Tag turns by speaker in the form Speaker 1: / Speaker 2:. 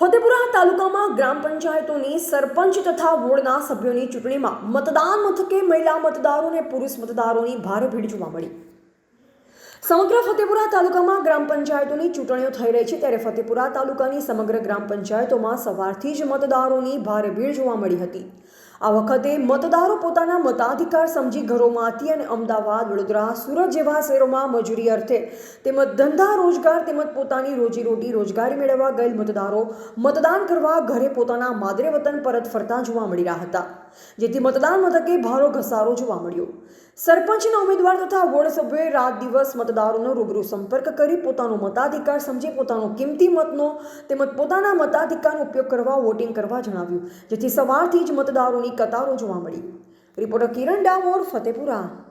Speaker 1: ફતેપુરા તાલુકામાં ગ્રામ પંચાયતોની સરપંચ તથા વોર્ડના સભ્યોની ચૂંટણીમાં મતદાન મથકે મહિલા મતદારો અને પુરુષ મતદારોની ભારે ભીડ જોવા મળી. સમગ્ર ફતેપુરા તાલુકામાં ગ્રામ પંચાયતોની ચૂંટણીઓ થઈ રહી છે, ત્યારે ફતેપુરા તાલુકાની સમગ્ર ગ્રામ પંચાયતોમાં સવારથી જ મતદારોની ભારે ભીડ જોવા મળી હતી. આ વખતે મતદારો પોતાના મતાધિકાર સમજી ઘરોમાંથી અને અમદાવાદ, વડોદરા, સુરત જેવા શહેરોમાં મજૂરી અર્થે તેમજ ધંધા રોજગાર તેમજ પોતાની રોજીરોટી રોજગારી મેળવવા ગયેલ મતદારો મતદાન કરવા ઘરે પોતાના માદરે વતન પરત ફરતા જોવા મળી રહ્યા હતા, જેથી મતદાન મથકે ભારો ઘસારો જોવા મળ્યો. સરપંચના ઉમેદવાર તથા વોર્ડ સભ્યોએ રાત દિવસ મતદારોનો રૂબરૂ સંપર્ક કરી પોતાનો મતાધિકાર સમજી પોતાનો કિંમતી મતનો તેમજ પોતાના મતાધિકારનો ઉપયોગ કરવા વોટિંગ કરવા જણાવ્યું, જેથી સવારથી જ મતદારોની કતારો જોવા મળી. રિપોર્ટર કિરણ ડામોર, ફતેપુરા.